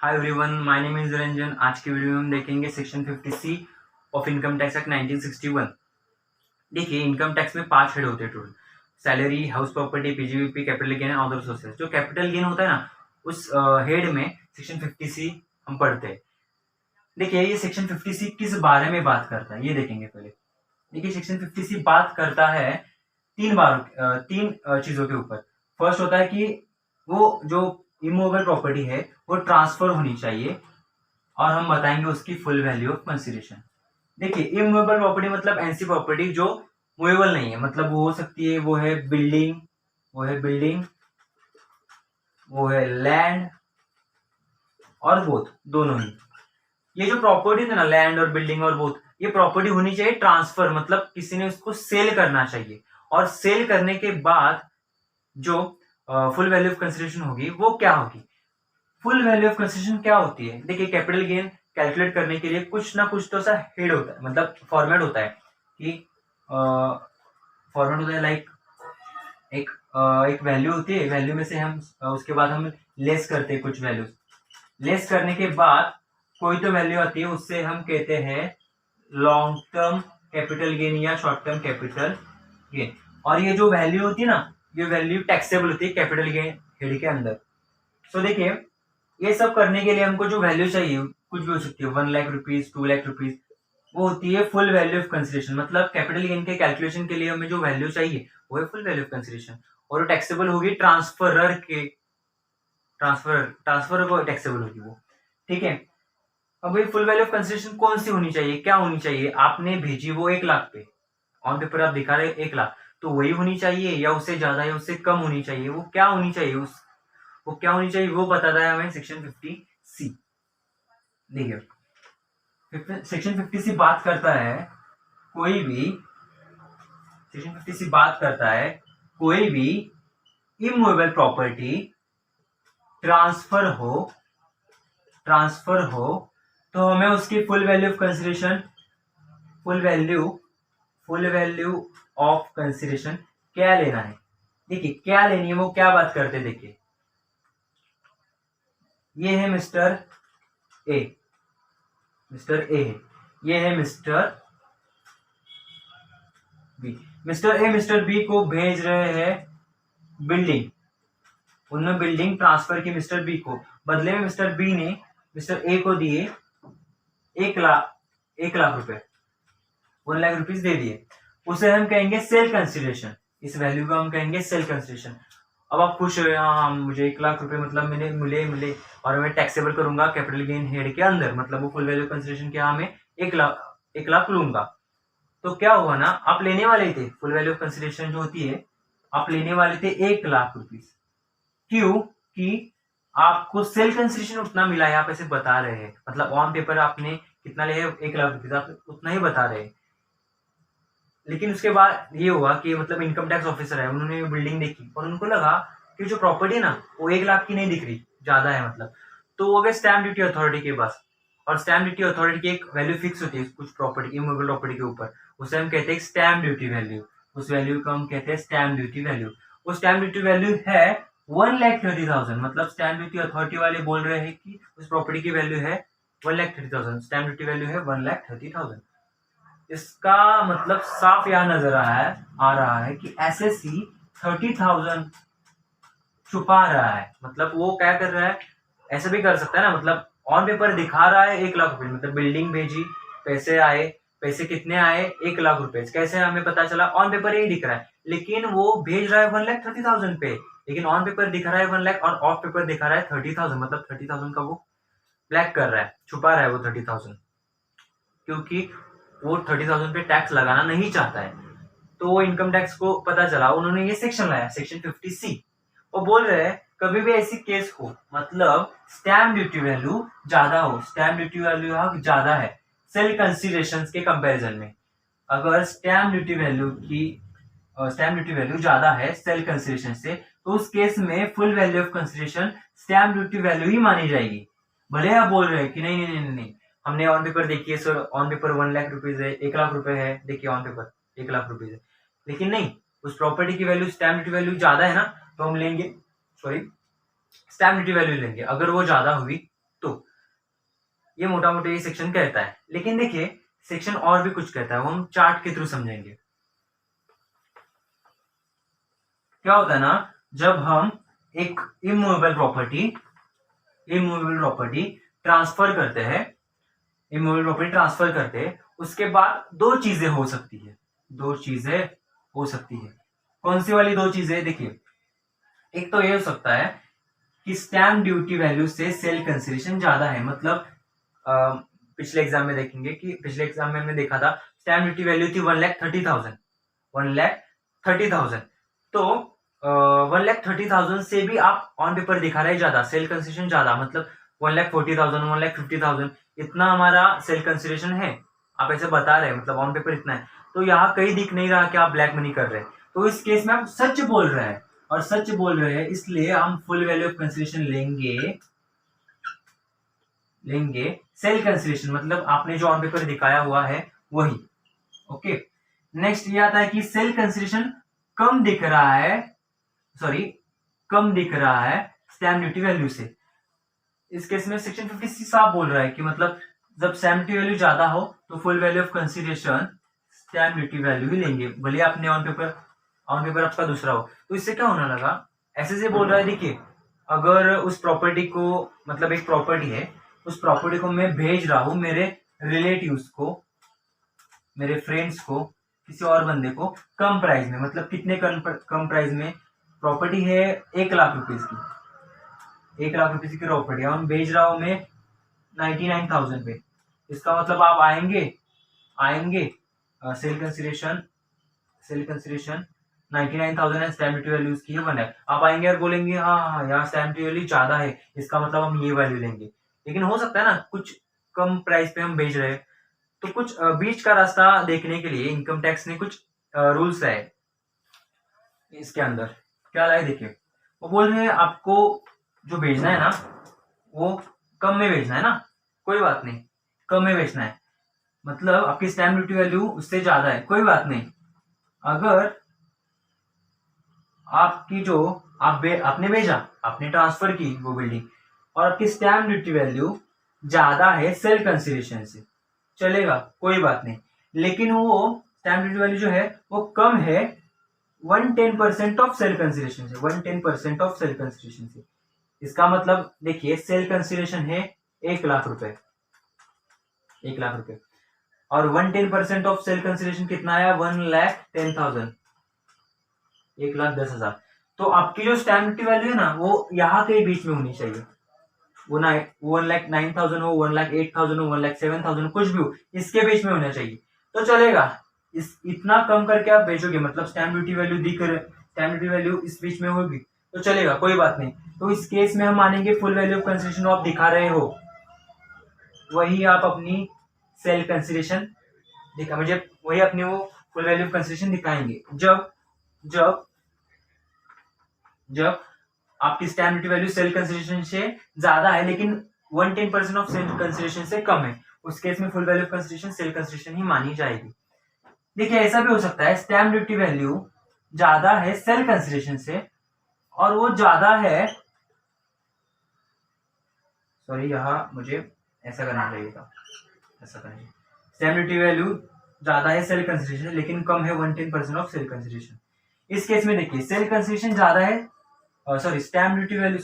Hi everyone, my name is Ranjan. आज की video में हम देखेंगे section 50C of income tax act 1961। देखिए, इनकम टैक्स में 5 हेड होते हैं total: salary, house property, PGBP, capital gain and other sources. जो कैपिटल गेन होता है ना, उस हेड में सेक्शन 50C हम पढ़ते हैं। देखिए, ये सेक्शन 50C किस बारे में बात करता है ये देखेंगे पहले। देखिए, सेक्शन 50C बात करता है तीन चीजों के ऊपर। फर्स्ट होता है कि वो जो इमूवेबल प्रॉपर्टी है वो ट्रांसफर होनी चाहिए, और हम बताएंगे उसकी फुल वैल्यू ऑफ कंसिडरेशन। देखिए, इमूवेबल प्रॉपर्टी मतलब ऐसी प्रॉपर्टी जो मूवेबल नहीं है। मतलब वो हो सकती है, वो है बिल्डिंग, वो है लैंड और बोथ, दोनों ही। ये जो प्रॉपर्टी है ना, लैंड और बिल्डिंग और बोथ, ये प्रॉपर्टी होनी चाहिए ट्रांसफर, मतलब किसी ने उसको सेल करना चाहिए। और सेल करने के बाद जो फुल वैल्यू ऑफ कंसिडरेशन होगी वो क्या होगी? फुल वैल्यू ऑफ कंसिडरेशन क्या होती है? देखिए, कैपिटल गेन कैलकुलेट करने के लिए कुछ ना कुछ तो सा हेड होता है, मतलब फॉर्मेट होता है कि फॉर्मेट होता है लाइक एक वैल्यू होती है। वैल्यू में से हम उसके बाद हम लेस करते हैं कुछ वैल्यूज। लेस करने के बाद कोई तो वैल्यू आती है, उससे हम कहते हैं लॉन्ग टर्म कैपिटल गेन या शॉर्ट टर्म कैपिटल गेन। और ये जो वैल्यू होती है ना, ये वैल्यू टैक्सेबल होती है कैपिटल गेन हेड के अंदर। सो देखिए, ये सब करने के लिए हमको जो वैल्यू चाहिए, कुछ भी हो सकती है, 1,00,000 रुपीज, 2,00,000 रुपीज, वो होती है फुल वैल्यू ऑफ कंसिडरेशन। मतलब कैपिटल गेन के कैलकुलेशन के लिए हमें जो वैल्यू चाहिए वो है फुल वैल्यू ऑफ कंसिडरेशन। और वो टैक्सेबल होगी ट्रांसफर को टैक्सेबल होगी वो। ठीक है। अब ये फुल वैल्यू ऑफ कंसिडरेशन कौन सी होनी चाहिए, क्या होनी चाहिए? आपने भेजी वो 1,00,000 पे, ऑन पेपर आप दिखा रहे 1,00,000, तो वही होनी चाहिए या उससे ज्यादा या उससे कम होनी चाहिए? वो क्या होनी चाहिए, वो क्या होनी चाहिए वो बताता है हमें सेक्शन 50C। देखिए, सेक्शन 50C बात करता है कोई भी सेक्शन 50C बात करता है कोई भी इमूवेबल प्रॉपर्टी ट्रांसफर हो तो हमें उसकी full value of consideration full value of consideration क्या लेना है? देखिए, क्या लेनी है, वो क्या बात करते हैं। देखिए, ये है मिस्टर ए है, ये है मिस्टर बी। मिस्टर बी को भेज रहे हैं बिल्डिंग। उन्होंने बिल्डिंग ट्रांसफर की मिस्टर बी को, बदले में मिस्टर बी ने मिस्टर ए को दिए 1,00,000 रुपए, 1,00,000 रुपीज दे दिए। उसे हम कहेंगे सेल कंसिडरेशन। इस वैल्यू को हम कहेंगे सेल कंसिडरेशन। अब आप खुश हो, हाँ मुझे 1,00,000 रुपए मतलब मैंने मिले और मैं टैक्सेबल करूंगा कैपिटल गेन हेड के अंदर, मतलब वो फुल वैल्यू कंसिडरेशन क्या, हमें 1,00,000 लूंगा। तो क्या हुआ ना, आप लेने वाले थे फुल वैल्यू ऑफ कंसिडरेशन जो होती है, आप लेने वाले थे 1,00,000 रुपीज। क्यों? कि आपको सेल कंसिडरेशन उतना मिला है, आप ऐसे बता रहे हैं। मतलब ऑन पेपर आपने कितना लिया है, 1,00,000 रुपीज, आप उतना ही बता रहे हैं। लेकिन उसके बाद ये हुआ कि मतलब इनकम टैक्स ऑफिसर है, उन्होंने बिल्डिंग देखी और उनको लगा कि जो प्रॉपर्टी है ना, वो 1,00,000 की नहीं दिख रही, ज्यादा है मतलब। तो वो गए स्टैम्प ड्यूटी अथॉरिटी के पास। और स्टैम्प ड्यूटी अथॉरिटी की एक वैल्यू फिक्स होती है कुछ प्रॉपर्टी, इमूवेबल प्रॉपर्टी के ऊपर। उसे हम कहते हैं स्टैम्प ड्यूटी वैल्यू। उस वैल्यू को हम कहते हैं स्टैम्प ड्यूटी वैल्यू। वो स्टैम्प ड्यूटी वैल्यू है 1,30,000। मतलब स्टैम्प ड्यूटी अथॉरिटी वाले बोल रहे हैं कि उस प्रॉपर्टी की वैल्यू है 1,30,000, स्टैम्प ड्यूटी वैल्यू है 1,30,000। इसका मतलब साफ यह नजर आ रहा है कि एसएससी 30,000 छुपा रहा है। मतलब वो क्या कर रहा है, ऐसे भी कर सकता है ना, मतलब ऑन पेपर दिखा रहा है 1,00,000 रुपए, मतलब बिल्डिंग भेजी, पैसे आए, पैसे कितने आए, 1,00,000 रुपए। कैसे हमें पता चला? ऑन पेपर यही दिख रहा है, लेकिन वो भेज रहा है 1,30,000 पे, लेकिन ऑन पेपर दिखा रहा है 1,00,000 और ऑफ पेपर दिखा रहा है 30,000। मतलब 30,000 का वो ब्लैक कर रहा है, छुपा रहा है वो 30,000, क्योंकि वो 30,000 पे टैक्स लगाना नहीं चाहता है। तो वो इनकम टैक्स को पता चला, उन्होंने ये सेक्शन लाया, सेक्शन 50C। वो बोल रहे हैं कभी भी ऐसी केस हो, मतलब स्टैम्प ड्यूटी वैल्यू ज्यादा हो, स्टैम्प ड्यूटी वैल्यू ज्यादा है सेल कंसिडरेशन के कंपैरिजन में। अगर स्टैम्प ड्यूटी वैल्यू ज्यादा है सेल कंसिडरेशन से, तो उस केस में full value of consideration stamp duty value ही मानी जाएगी। भले आप बोल रहे हैं कि नहीं नहीं नहीं नहीं, हमने ऑन पेपर देखिए सर, ऑन पेपर 1,00,000 रुपीज है, 1,00,000 रुपए है, देखिए ऑन पेपर 1,00,000 रुपीज है, लेकिन नहीं, उस प्रॉपर्टी की वैल्यू स्टैम्प ड्यूटी वैल्यू ज्यादा है ना, तो हम लेंगे, सॉरी, स्टैम्प ड्यूटी वैल्यू लेंगे। अगर वो ज्यादा हुई तो ये मोटा मोटा ये सेक्शन कहता है, लेकिन देखिए सेक्शन और भी कुछ कहता है, वो हम चार्ट के थ्रू समझेंगे। क्या होता है ना, जब हम एक इमूवेबल प्रॉपर्टी ट्रांसफर करते हैं, उसके बाद दो चीजें हो सकती है। कौन सी वाली दो चीजें? देखिए, एक तो ये हो सकता है कि स्टैम्प ड्यूटी वैल्यू से सेल कंसिडरेशन ज्यादा है। मतलब पिछले एग्जाम में देखेंगे कि पिछले एग्जाम में हमने देखा था स्टैम्प ड्यूटी वैल्यू थी 1,30,000। तो 1,30,000 से भी आप ऑन पेपर दिखा रहे ज्यादा, सेल कंसिडरेशन ज्यादा, मतलब 1,40,000, 1,50,000 इतना हमारा सेल कंसिडरेशन है, आप ऐसे बता रहे हैं, मतलब ऑन पेपर इतना है। तो यहाँ कहीं दिख नहीं रहा कि आप ब्लैक मनी कर रहे हैं, तो इस केस में आप सच बोल रहे हैं, और सच बोल रहे हैं इसलिए हम फुल वैल्यू ऑफ कंसिडरेशन लेंगे सेल कंसिडरेशन, मतलब आपने जो ऑन पेपर दिखाया हुआ है वही। ओके, नेक्स्ट ये आता है कि सेल कंसिडरेशन कम दिख रहा है स्टैम्प ड्यूटी वैल्यू से। इस केस में सेक्शन 50 साफ बोल रहा है कि मतलब जब स्टैम्प ड्यूटी वैल्यू ज्यादा हो तो full value of consideration stamp duty value ही लेंगे, भले आपने ऑन पेपर आपका दूसरा हो। तो इससे क्या होने लगा, ऐसे से बोल रहा है, देखिए अगर उस प्रॉपर्टी को, मतलब एक प्रॉपर्टी है, उस प्रॉपर्टी को मैं भेज रहा हूं मेरे रिलेटिव्स को, मेरे फ्रेंड्स को, किसी और बंदे को कम प्राइस में, मतलब कितने कम प्राइस में? प्रॉपर्टी है 1,00,000 रुपीज की, 1,00,000 रुपीज की प्रॉपर्टी है, हम भेज रहा हूं मैं 99,000 पे। इसका मतलब आप आएंगे सेल कंसिडरेशन 99,000 है, स्टैम्प ड्यूटी वैल्यू की है 1 है। आप आएंगे और बोलेंगे हाँ यहाँ स्टैम्प ड्यूटी वैल्यू ज्यादा है, इसका मतलब हम ये वैल्यू लेंगे। लेकिन हो सकता है ना कुछ कम प्राइस पे हम भेज रहे हैं, तो कुछ बीच का रास्ता देखने के लिए इनकम टैक्स ने कुछ रूल्स लाए। इसके अंदर क्या लाए, देखिए वो बोल रहे हैं आपको जो भेजना है ना वो कम में भेजना है ना, कोई बात नहीं, कम में भेजना है, मतलब आपकी स्टैम्प ड्यूटी वैल्यू उससे ज्यादा है, कोई बात नहीं। अगर आपकी जो आपने भेजा, आपने ट्रांसफर की वो बिल्डिंग, और आपकी स्टैम्प ड्यूटी वैल्यू ज्यादा है सेल कंसिडरेशन से, चलेगा, कोई बात नहीं। लेकिन वो स्टैम्प ड्यूटी वैल्यू जो है वो कम है 110% ऑफ सेल कंसिडरेशन से, 110% ऑफ सेल कंसिडरेशन से। इसका मतलब देखिए सेल कंसिडरेशन है 1,00,000 रुपए, 1,00,000 रुपए, और 110% ऑफ सेल कंसिडरेशन कितना आया? 1,10,000, 1,10,000। तो आपकी जो स्टैम्प ड्यूटी वैल्यू है ना वो यहाँ के बीच में होनी चाहिए, वो 1,09,000 हो, 1,08,000 हो, 1,07,000 कुछ भी हो, इसके बीच में होना चाहिए तो चलेगा। इतना कम करके आप भेजोगे, मतलब स्टैम्प ड्यूटी वैल्यू इस बीच में होगी तो चलेगा, कोई बात नहीं। तो इस केस में हम मानेंगे फुल वैल्यू ऑफ कंसिडरेशन आप दिखा रहे हो, वही आप अपनी सेल कंसिडरेशन मुझे वही अपनी वो फुल वैल्यू ऑफ कंसिडरेशन दिखाएंगे जब आपकी stamp duty value sale consideration से ज्यादा है लेकिन 110% ऑफ सेल कंसिडरेशन से कम है, उस केस में full value of consideration sale consideration ही मानी जाएगी। देखिए ऐसा भी हो सकता है स्टैम्प ड्यूटी वैल्यू ज्यादा है सेल कंसिडरेशन से, और वो ज्यादा है, सॉरी यहाँ मुझे ऐसा करना चाहिए था, ऐसा करेंगे, स्टैम्प ड्यूटी वैल्यू ज्यादा है सेल कंसिडरेशन लेकिन कम है 110% ऑफ सेल कंसिडरेशन। इस केस में देखिए सेल कंसिडरेशन ज्यादा है, स्टैम्प ड्यूटी वैल्यू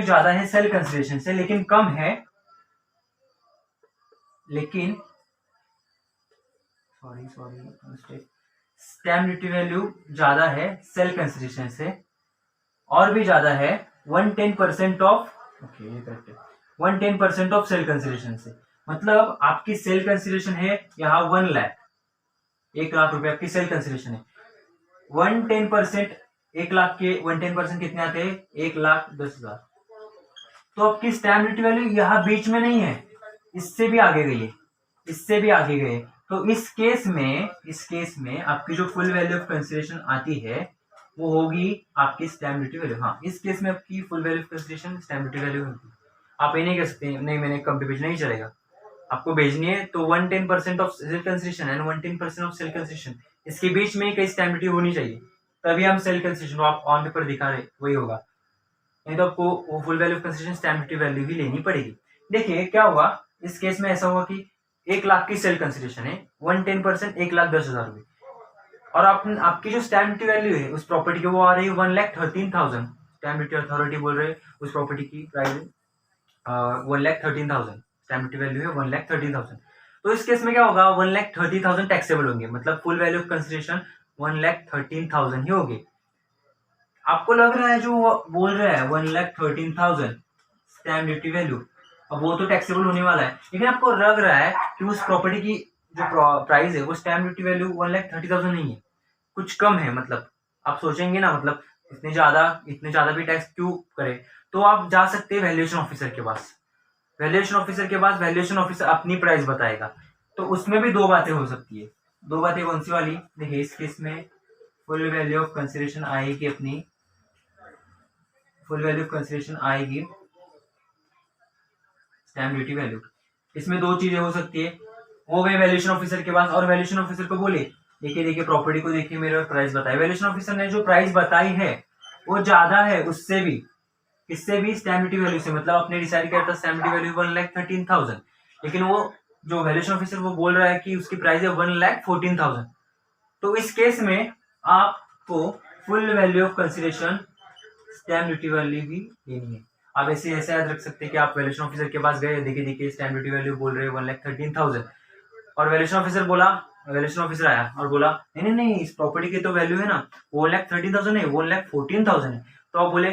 ज्यादा है सेल कंसिडरेशन से लेकिन कम है, स्टैम्प ड्यूटी वैल्यू ज्यादा है सेल कंसिडरेशन से और भी ज्यादा है 110% ऑफ 110% ऑफ सेल कंसिडरेशन से। मतलब आपकी सेल कंसिडरेशन है यहाँ 1,00,000, 1,00,000 रुपए आपकी सेल कंसिडरेशन है, 110%, 1,00,000 के 110% कितने आते हैं? 1,10,000। तो आपकी स्टैम्प ड्यूटी वैल्यू यहाँ बीच में नहीं है, इससे भी आगे गई है, तो इस केस में आपकी जो फुल वैल्यू ऑफ कंसिडरेशन आती है वो होगी आपकी स्टैम्प ड्यूटी वैल्यू। हाँ, इस केस में आपकी full value of consideration stamp duty value होगी। आप ये नहीं कह सकते नहीं मैंने कम पे भेजना, नहीं चलेगा, आपको भेजनी है तो 110% of sale consideration and 110% of sale consideration, इसके बीच में कई स्टैम्प ड्यूटी होनी चाहिए, तभी हम सेल कंसिडरेशन आप ऑन पेपर दिखा रहे वही होगा। नहीं तो आपको वो full value of consideration stamp duty value ही लेनी पड़ेगी। देखिए क्या होगा इस केस में, ऐसा हुआ कि 1 लाख की सेल कंसिडरेशन है, 110% 1,10,000 रुपए, और आपकी जो स्टैम्प ड्यूटी वैल्यू है उस प्रॉपर्टी की वो आ रही है 1,13,000। स्टैम्प ड्यूटी अथॉरिटी बोल रहे हैं उस प्रॉपर्टी की प्राइस 1,13,000, स्टैम्प ड्यूटी वैल्यू है 1,13,000। तो इस केस में क्या होगा, 1,30,000 टैक्सेबल होंगे, मतलब फुल वैल्यू ऑफ कंसिडरेशन 1,13,000 ही होगी। आपको लग रहा है जो वो बोल रहा है 1,13,000 स्टैम्प ड्यूटी वैल्यू, अब वो तो टैक्सेबल होने वाला है, लेकिन आपको लग रहा है कि उस प्रॉपर्टी की जो प्राइस है वो स्टैम्प ड्यूटी वैल्यू 1,30,000 नहीं है, कुछ कम है। मतलब आप सोचेंगे ना, मतलब इतने ज्यादा भी टैक्स क्यों करे, तो आप जा सकते हैं वैल्यूएशन ऑफिसर के पास। वैल्यूएशन ऑफिसर अपनी प्राइस बताएगा, तो उसमें भी दो बातें हो सकती है। दो बातें कौन सी वाली, देखिए इस केस में फुल वैल्यू ऑफ कंसिडरेशन आएगी अपनी, फुल वैल्यू ऑफ कंसिडरेशन आएगी स्टैम्प ड्यूटी वैल्यू। इसमें दो चीजें हो सकती है, वो गए वैल्यूएशन ऑफिसर के पास और वैल्यूएशन ऑफिसर को बोले देखिए प्रॉपर्टी को देखिए मेरे प्राइस बताए। वैल्यूएशन ऑफिसर ने जो प्राइस बताई है वो ज्यादा है उससे भी, इससे भी स्टैम्प ड्यूटी वैल्यू से, मतलब आपने डिसाइड किया था स्टैम्प ड्यूटी वैल्यू 1,13,000, लेकिन वो जो वैल्यूएशन ऑफिसर वो बोल रहा है कि उसकी प्राइस है 1,14,000। तो इस केस में आपको full value of consideration stamp duty value भी लेनी है। आप ऐसे याद रख सकते हैं कि आप वैल्यूएशन ऑफिसर के पास गए, देखिए स्टैम्प ड्यूटी वैल्यू बोल रहे हैं 1,13,000, और वैल्यूएशन ऑफिसर आया और बोला नहीं इस प्रॉपर्टी की तो वैल्यू है ना 1,13,000 है, 1,14,000 है। तो आप बोले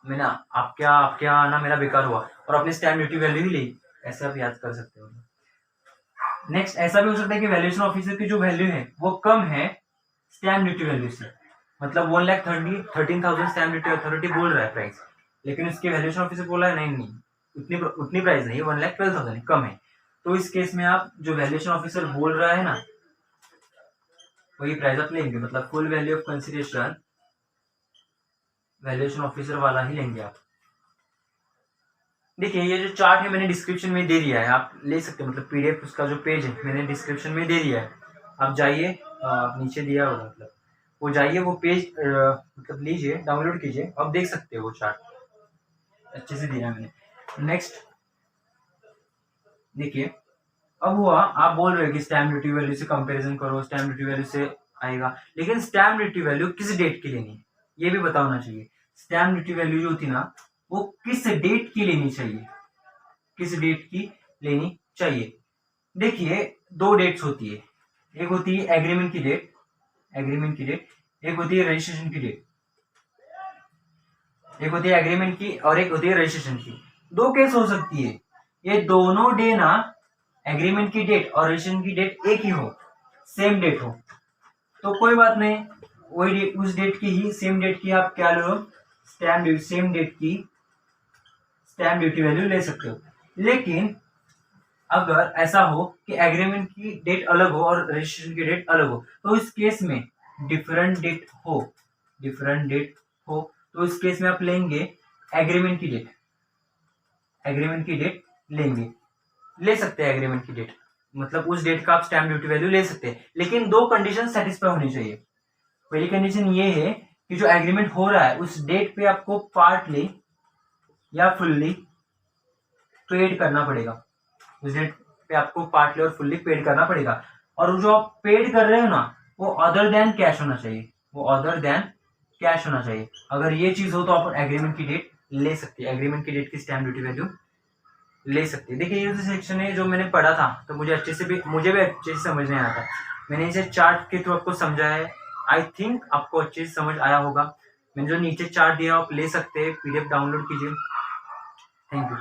मैं ना आपके यहाँ ना मेरा बेकार हुआ और अपनी स्टैम्प ड्यूटी वैल्यू ही ली, ऐसा आप याद कर सकते हो। नेक्स्ट ऐसा भी हो सकता है कि वैल्यूएशन ऑफिसर की जो वैल्यू है वो कम है स्टैम्प ड्यूटी वैल्यू से, मतलब 1,13,000 स्टैम्प ड्यूटी अथॉरिटी बोल रहा है प्राइस, लेकिन उसके वैल्यूएशन ऑफिसर बोला है नहीं उतनी प्राइस नहीं, 1,12,000 कम है। तो इस केस में आप जो वैल्यूएशन ऑफिसर बोल रहा है ना वही प्राइस आप लेंगे, मतलब full value of consideration valuation officer वाला ही लेंगे आप। देखिए ये जो चार्ट है मैंने डिस्क्रिप्शन में दे दिया है, आप ले सकते हैं, मतलब पीडीएफ उसका जो पेज है मैंने डिस्क्रिप्शन में दे दिया है, आप जाइए नीचे दिया होगा, मतलब वो जाइए वो पेज मतलब लीजिए डाउनलोड कीजिए, आप देख सकते हो वो चार्ट अच्छे से दिया है मैंने। नेक्स्ट देखिए अब हुआ, आप बोल रहे हो कि स्टैम्प ड्यूटी वैल्यू से कंपैरिजन करो, स्टैम्प ड्यूटी वैल्यू से आएगा, लेकिन स्टैम्प ड्यूटी वैल्यू किस डेट की लेनी है ये भी बताना चाहिए। स्टैम्प ड्यूटी वैल्यू जो होती ना वो किस डेट की लेनी चाहिए, किस डेट की लेनी चाहिए। देखिए दो डेट्स होती है, एक होती है एग्रीमेंट की डेट, एक होती है रजिस्ट्रेशन की डेट, एक होती है एग्रीमेंट की और एक होती है रजिस्ट्रेशन की। दो केस हो सकती है, ये दोनों डे ना एग्रीमेंट की डेट और रजिस्ट्रेशन की डेट एक ही हो, सेम डेट हो, तो कोई बात नहीं, वही डेट उस डेट की ही सेम डेट की आप क्या लो सेम डेट की स्टैम्प ड्यूटी वैल्यू ले सकते हो। लेकिन अगर ऐसा हो कि एग्रीमेंट की डेट अलग हो और रजिस्ट्रेशन की डेट अलग हो, तो इस केस में डिफरेंट डेट हो तो इस केस में आप लेंगे एग्रीमेंट की डेट ले सकते हैं एग्रीमेंट की डेट, मतलब उस डेट का आप स्टैम्प ड्यूटी वैल्यू ले सकते हैं, लेकिन दो कंडीशन सेटिस्फाई होनी चाहिए। पहली कंडीशन ये है कि जो एग्रीमेंट हो रहा है उस डेट पे आपको पार्टली या फुल्ली पेड करना पड़ेगा, उस डेट पे आपको पार्टली और फुल्ली पेड करना पड़ेगा, और जो आप पेड कर रहे हो ना वो अदर देन कैश होना चाहिए, अगर ये चीज हो तो आप एग्रीमेंट की डेट ले सकते हैं, एग्रीमेंट की डेट की स्टैम्प ड्यूटी वैल्यू ले सकते हैं। देखिए ये जो सेक्शन है जो मैंने पढ़ा था तो मुझे भी अच्छे से समझ नहीं आया था, मैंने इसे चार्ट के थ्रू आपको समझाया है, आई थिंक आपको अच्छे से समझ आया होगा। मैंने जो नीचे चार्ट दिया आप ले सकते हैं, पीडीएफ डाउनलोड कीजिए। Thank you.